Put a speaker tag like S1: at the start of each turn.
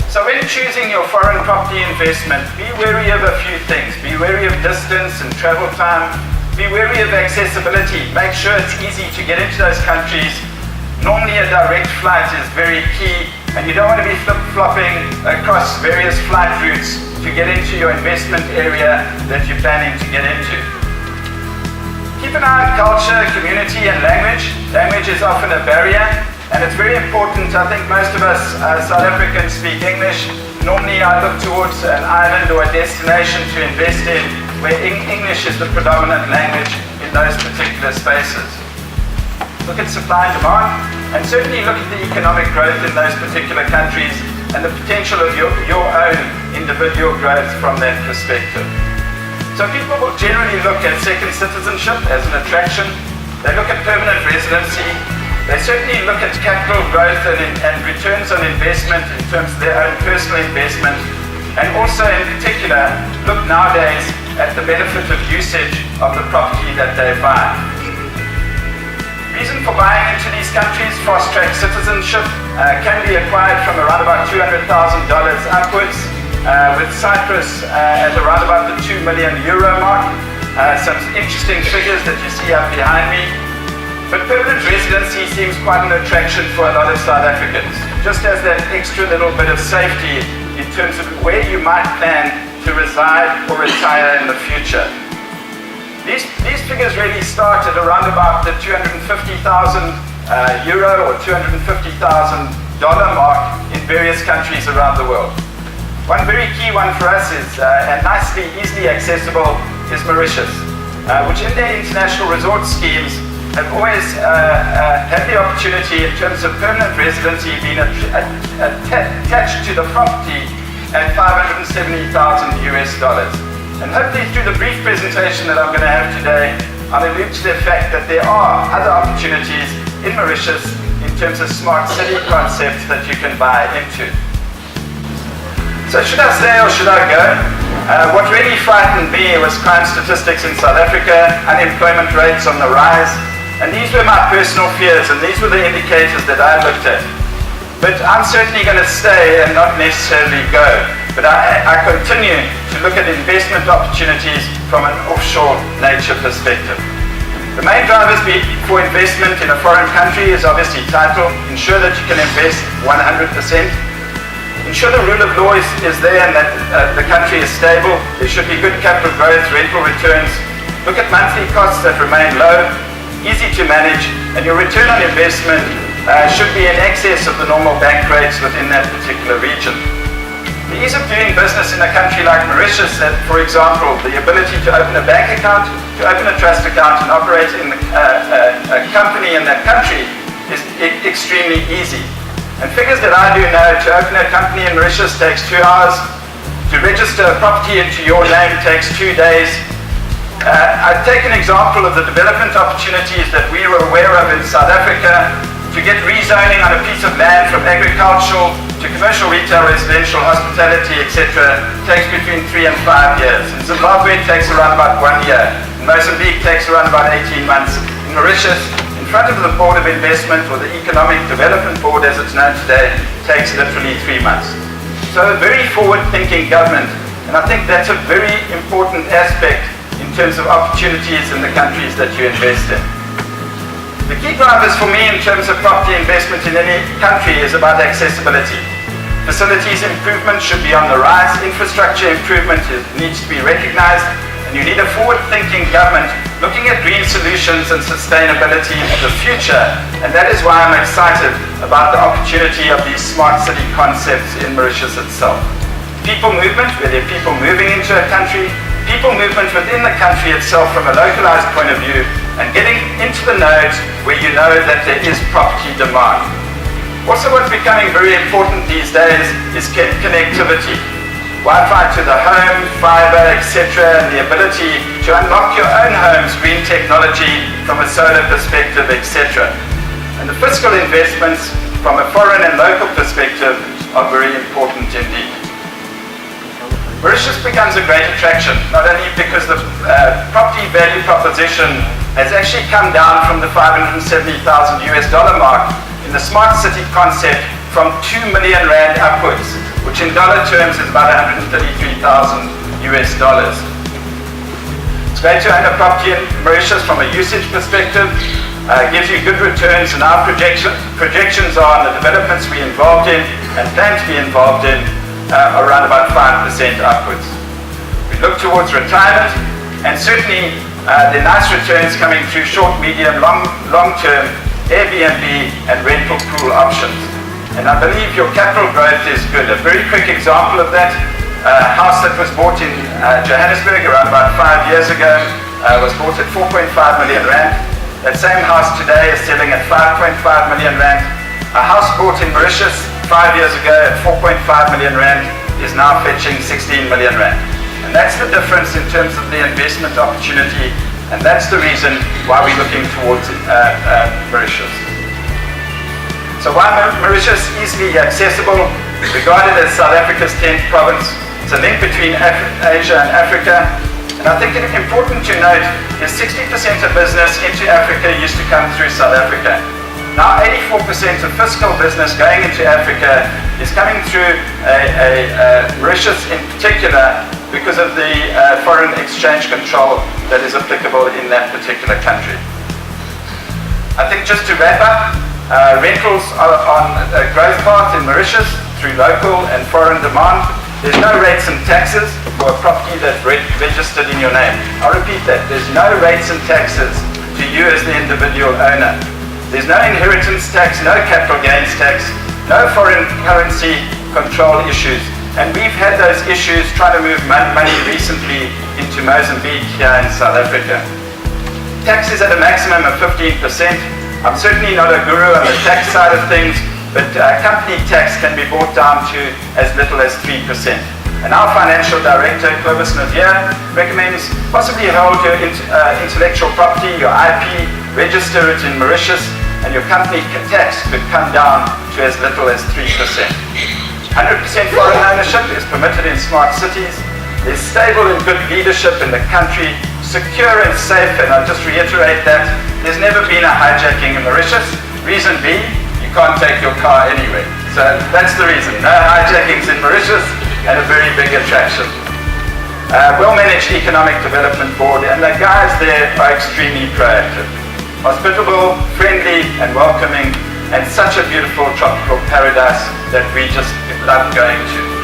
S1: So when choosing your foreign property investment, be wary of a few things. Be wary of distance and travel time. Be wary of accessibility. Make sure it's easy to get into those countries. Normally a direct flight is very key, and you don't want to be flip-flopping across various flight routes to get into your investment area that you're planning to get into. Keep an eye on culture, community, and language. Language is often a barrier, and it's very important. I think most of us South Africans speak English. Normally I look towards an island or a destination to invest in where English is the predominant language in those particular spaces. Look at supply and demand, and certainly look at the economic growth in those particular countries and the potential of your own individual growth from that perspective. So people will generally look at second citizenship as an attraction. They look at permanent residency. They certainly look at capital growth and returns on investment in terms of their own personal investment, and also in particular look nowadays at the benefit of usage of the property that they buy. Reason for buying into these countries: fast-track citizenship can be acquired from around about $200,000 upwards, with Cyprus at around about the €2 million mark. Some interesting figures that you see up behind me. But permanent residency seems quite an attraction for a lot of South Africans, just as that extra little bit of safety in terms of where you might plan to reside or retire in the future. These figures really start at around about the €250,000 or $250,000 mark in various countries around the world. One very key one for us is, and nicely, easily accessible, is Mauritius, which in their international resort schemes have always had the opportunity in terms of permanent residency being attached to the property at $570,000 US. And hopefully through the brief presentation that I'm going to have today, I'll allude to the fact that there are other opportunities in Mauritius in terms of smart city concepts that you can buy into. So should I stay or should I go? What really frightened me was crime statistics in South Africa, unemployment rates on the rise, and these were my personal fears, and these were the indicators that I looked at. But I'm certainly going to stay and not necessarily go. But I continue to look at investment opportunities from an offshore nature perspective. The main drivers for investment in a foreign country is obviously title. Ensure that you can invest 100%. Ensure the rule of law is there and that the country is stable. There should be good capital growth, rental returns. Look at monthly costs that remain low, easy to manage, and your return on investment should be in excess of the normal bank rates within that particular region. The ease of doing business in a country like Mauritius, for example, the ability to open a bank account, to open a trust account and operate in a company in that country is extremely easy. And figures that I do know, to open a company in Mauritius takes 2 hours, to register a property into your name takes 2 days. I'd take an example of the development opportunities that we were aware of in South Africa. To get rezoning on a piece of land from agricultural to commercial, retail, residential, hospitality, etc. takes between 3 and 5 years. In Zimbabwe it takes around about 1 year. In Mozambique it takes around about 18 months. In Mauritius, in front of the Board of Investment, or the Economic Development Board as it's known today, takes literally 3 months. So a very forward-thinking government, and I think that's a very important aspect in terms of opportunities in the countries that you invest in. The key drivers for me in terms of property investment in any country is about accessibility. Facilities improvement should be on the rise, infrastructure improvement needs to be recognized, and you need a forward-thinking government looking at green solutions and sustainability in the future, and that is why I'm excited about the opportunity of these smart city concepts in Mauritius itself. People movement, where there are people moving into a country, people movement within the country itself from a localized point of view, and getting into the nodes where you know that there is property demand. Also, what's becoming very important these days is connectivity. Wi-Fi to the home, fiber, etc., and the ability to unlock your own home's green technology from a solar perspective, etc. And the fiscal investments from a foreign and local perspective are very important indeed. Mauritius becomes a great attraction, not only because the property value proposition has actually come down from the $570,000 US mark in the smart city concept from 2 million rand upwards. which in dollar terms is about $133,000 US. It's great to own a property in Mauritius from a usage perspective. Gives you good returns, and our projections are on the developments we're involved in and plan to be involved in around about 5% upwards. We look towards retirement, and certainly there are nice returns coming through short, medium, long-term Airbnb and rental pool options. And I believe your capital growth is good. A very quick example of that, a house that was bought in Johannesburg around about 5 years ago was bought at 4.5 million rand. That same house today is selling at 5.5 million rand. A house bought in Mauritius 5 years ago at 4.5 million rand is now fetching 16 million rand. And that's the difference in terms of the investment opportunity, and that's the reason why we're looking towards Mauritius. So why Mauritius? Easily accessible, regarded as South Africa's 10th province. It's a link between Asia and Africa. And I think it's important to note is 60% of business into Africa used to come through South Africa. Now 84% of fiscal business going into Africa is coming through Mauritius in particular because of the foreign exchange control that is applicable in that particular country. I think just to wrap up, rentals are on a growth path in Mauritius through local and foreign demand. There's no rates and taxes for a property that's registered in your name. I'll repeat that. There's no rates and taxes to you as the individual owner. There's no inheritance tax, no capital gains tax, no foreign currency control issues. And we've had those issues trying to move money recently into Mozambique here in South Africa. Tax is at a maximum of 15%. I'm certainly not a guru on the tax side of things, but company tax can be brought down to as little as 3%. And our financial director, Clovis Navier, recommends possibly hold your intellectual property, your IP, register it in Mauritius, and your company tax could come down to as little as 3%. 100% foreign ownership is permitted in smart cities. There's stable and good leadership in the country, secure and safe, and I'll just reiterate that. There's never been a hijacking in Mauritius. Reason being, you can't take your car anywhere. So that's the reason. No hijackings in Mauritius, and a very big attraction. Well-managed economic development board, and the guys there are extremely proactive. Hospitable, friendly, and welcoming, and such a beautiful tropical paradise that we just love going to.